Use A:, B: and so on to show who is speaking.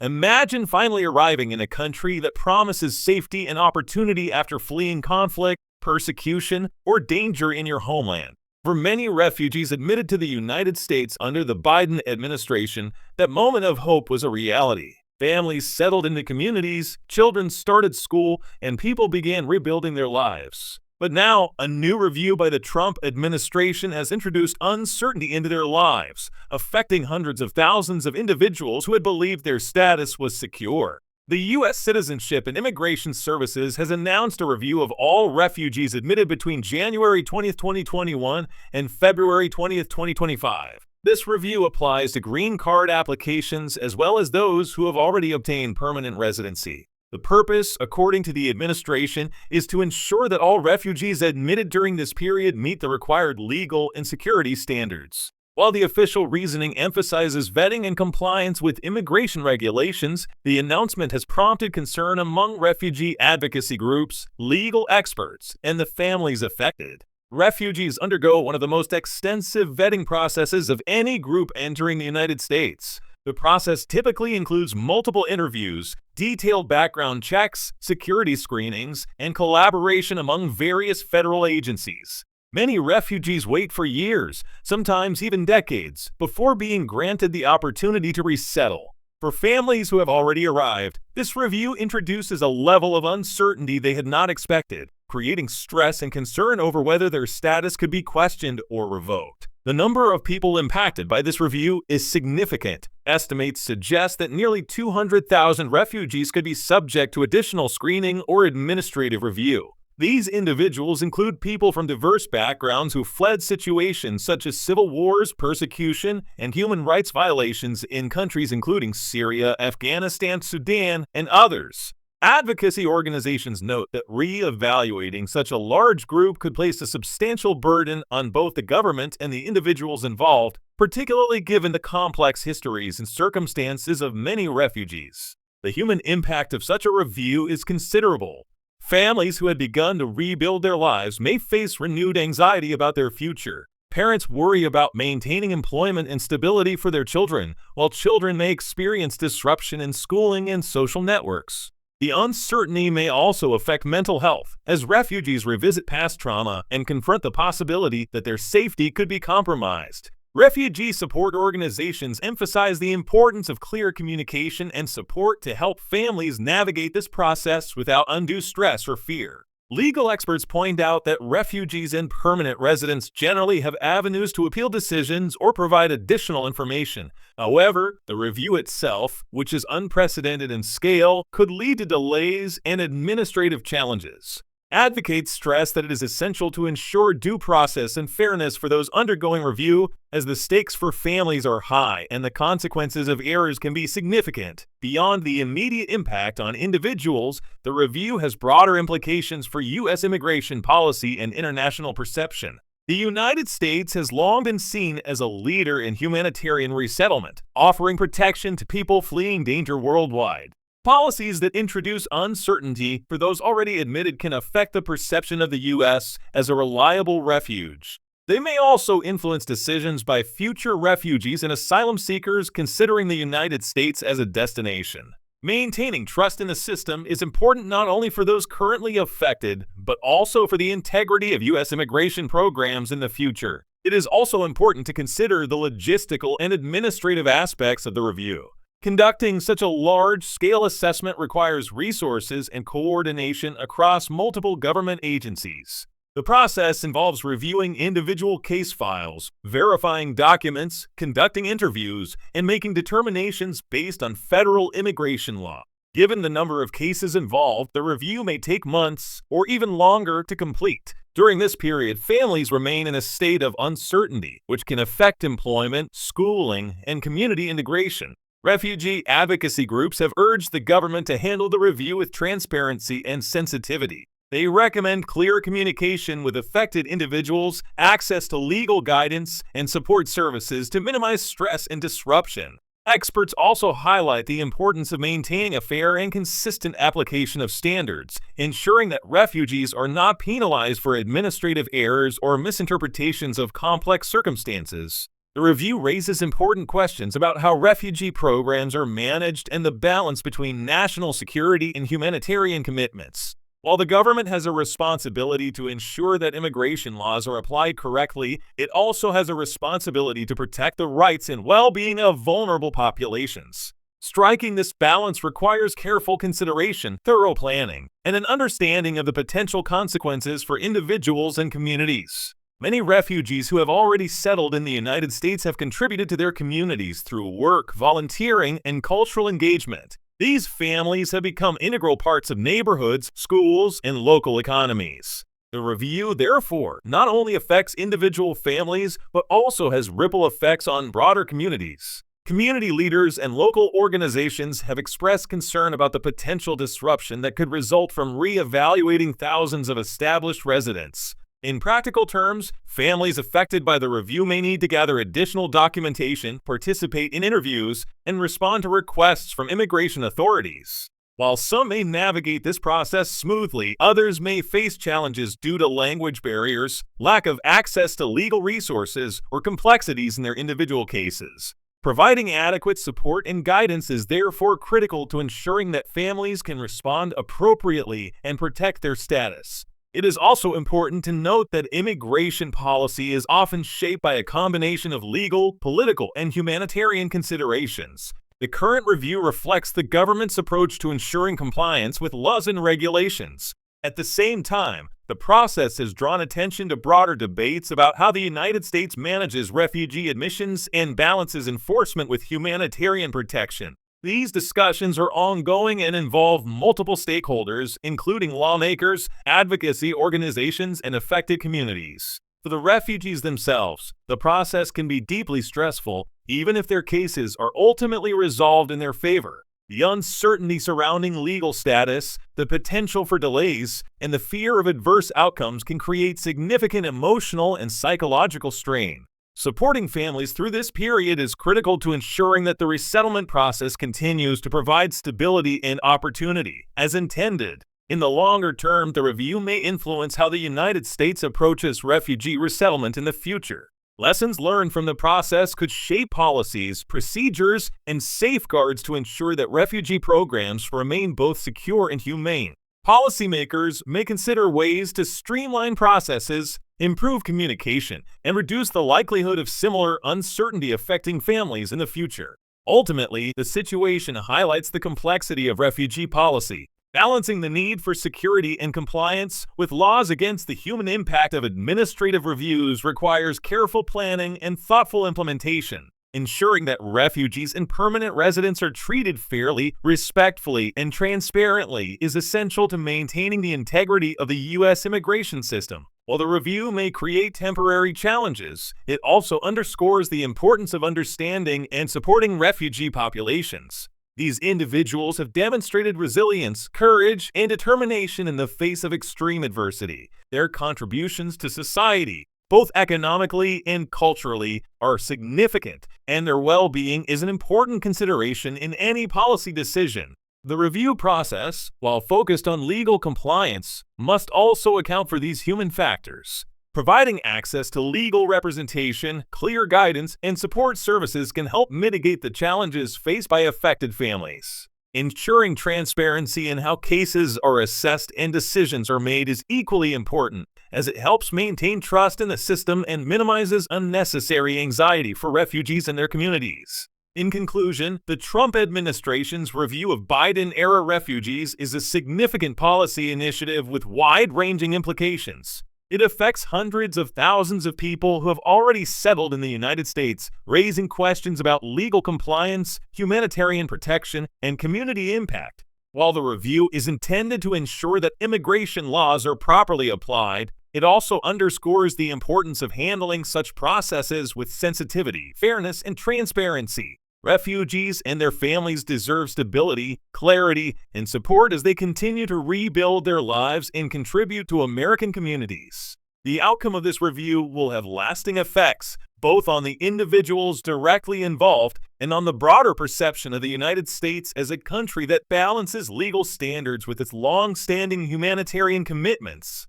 A: Imagine finally arriving in a country that promises safety and opportunity after fleeing conflict, persecution, or danger in your homeland. For many refugees admitted to the United States under the Biden administration, that moment of hope was a reality. Families settled into communities, children started school, and people began rebuilding their lives. But now, a new review by the Trump administration has introduced uncertainty into their lives, affecting hundreds of thousands of individuals who had believed their status was secure. The U.S. Citizenship and Immigration Services has announced a review of all refugees admitted between January 20, 2021 and February 20, 2025. This review applies to green card applications as well as those who have already obtained permanent residency. The purpose, according to the administration, is to ensure that all refugees admitted during this period meet the required legal and security standards. While the official reasoning emphasizes vetting and compliance with immigration regulations, the announcement has prompted concern among refugee advocacy groups, legal experts, and the families affected. Refugees undergo one of the most extensive vetting processes of any group entering the United States. The process typically includes multiple interviews, detailed background checks, security screenings, and collaboration among various federal agencies. Many refugees wait for years, sometimes even decades, before being granted the opportunity to resettle. For families who have already arrived, this review introduces a level of uncertainty they had not expected, creating stress and concern over whether their status could be questioned or revoked. The number of people impacted by this review is significant. Estimates suggest that nearly 200,000 refugees could be subject to additional screening or administrative review. These individuals include people from diverse backgrounds who fled situations such as civil wars, persecution, and human rights violations in countries including Syria, Afghanistan, Sudan, and others. Advocacy organizations note that re-evaluating such a large group could place a substantial burden on both the government and the individuals involved, particularly given the complex histories and circumstances of many refugees. The human impact of such a review is considerable. Families who had begun to rebuild their lives may face renewed anxiety about their future. Parents worry about maintaining employment and stability for their children, while children may experience disruption in schooling and social networks. The uncertainty may also affect mental health, as refugees revisit past trauma and confront the possibility that their safety could be compromised. Refugee support organizations emphasize the importance of clear communication and support to help families navigate this process without undue stress or fear. Legal experts point out that refugees and permanent residents generally have avenues to appeal decisions or provide additional information. However, the review itself, which is unprecedented in scale, could lead to delays and administrative challenges. Advocates stress that it is essential to ensure due process and fairness for those undergoing review, as the stakes for families are high and the consequences of errors can be significant. Beyond the immediate impact on individuals, the review has broader implications for U.S. immigration policy and international perception. The United States has long been seen as a leader in humanitarian resettlement, offering protection to people fleeing danger worldwide. Policies that introduce uncertainty for those already admitted can affect the perception of the U.S. as a reliable refuge. They may also influence decisions by future refugees and asylum seekers considering the United States as a destination. Maintaining trust in the system is important not only for those currently affected, but also for the integrity of U.S. immigration programs in the future. It is also important to consider the logistical and administrative aspects of the review. Conducting such a large-scale assessment requires resources and coordination across multiple government agencies. The process involves reviewing individual case files, verifying documents, conducting interviews, and making determinations based on federal immigration law. Given the number of cases involved, the review may take months or even longer to complete. During this period, families remain in a state of uncertainty, which can affect employment, schooling, and community integration. Refugee advocacy groups have urged the government to handle the review with transparency and sensitivity. They recommend clear communication with affected individuals, access to legal guidance, and support services to minimize stress and disruption. Experts also highlight the importance of maintaining a fair and consistent application of standards, ensuring that refugees are not penalized for administrative errors or misinterpretations of complex circumstances. The review raises important questions about how refugee programs are managed and the balance between national security and humanitarian commitments. While the government has a responsibility to ensure that immigration laws are applied correctly, it also has a responsibility to protect the rights and well-being of vulnerable populations. Striking this balance requires careful consideration, thorough planning, and an understanding of the potential consequences for individuals and communities. Many refugees who have already settled in the United States have contributed to their communities through work, volunteering, and cultural engagement. These families have become integral parts of neighborhoods, schools, and local economies. The review, therefore, not only affects individual families, but also has ripple effects on broader communities. Community leaders and local organizations have expressed concern about the potential disruption that could result from re-evaluating thousands of established residents. In practical terms, families affected by the review may need to gather additional documentation, participate in interviews, and respond to requests from immigration authorities. While some may navigate this process smoothly, others may face challenges due to language barriers, lack of access to legal resources, or complexities in their individual cases. Providing adequate support and guidance is therefore critical to ensuring that families can respond appropriately and protect their status. It is also important to note that immigration policy is often shaped by a combination of legal, political, and humanitarian considerations. The current review reflects the government's approach to ensuring compliance with laws and regulations. At the same time, the process has drawn attention to broader debates about how the United States manages refugee admissions and balances enforcement with humanitarian protection. These discussions are ongoing and involve multiple stakeholders, including lawmakers, advocacy organizations, and affected communities. For the refugees themselves, the process can be deeply stressful, even if their cases are ultimately resolved in their favor. The uncertainty surrounding legal status, the potential for delays, and the fear of adverse outcomes can create significant emotional and psychological strain. Supporting families through this period is critical to ensuring that the resettlement process continues to provide stability and opportunity, as intended. In the longer term, the review may influence how the United States approaches refugee resettlement in the future. Lessons learned from the process could shape policies, procedures, and safeguards to ensure that refugee programs remain both secure and humane. Policymakers may consider ways to streamline processes, improve communication, and reduce the likelihood of similar uncertainty affecting families in the future. Ultimately, the situation highlights the complexity of refugee policy, balancing the need for security and compliance with laws against the human impact of administrative reviews requires careful planning and thoughtful implementation. Ensuring that refugees and permanent residents are treated fairly, respectfully, and transparently is essential to maintaining the integrity of the U.S. immigration system. While the review may create temporary challenges, it also underscores the importance of understanding and supporting refugee populations. These individuals have demonstrated resilience, courage, and determination in the face of extreme adversity. Their contributions to society, both economically and culturally, are significant, and their well-being is an important consideration in any policy decision. The review process, while focused on legal compliance, must also account for these human factors. Providing access to legal representation, clear guidance, and support services can help mitigate the challenges faced by affected families. Ensuring transparency in how cases are assessed and decisions are made is equally important, as it helps maintain trust in the system and minimizes unnecessary anxiety for refugees and their communities. In conclusion, the Trump administration's review of Biden-era refugees is a significant policy initiative with wide-ranging implications. It affects hundreds of thousands of people who have already settled in the United States, raising questions about legal compliance, humanitarian protection, and community impact. While the review is intended to ensure that immigration laws are properly applied, it also underscores the importance of handling such processes with sensitivity, fairness, and transparency. Refugees and their families deserve stability, clarity, and support as they continue to rebuild their lives and contribute to American communities. The outcome of this review will have lasting effects, both on the individuals directly involved and on the broader perception of the United States as a country that balances legal standards with its long-standing humanitarian commitments.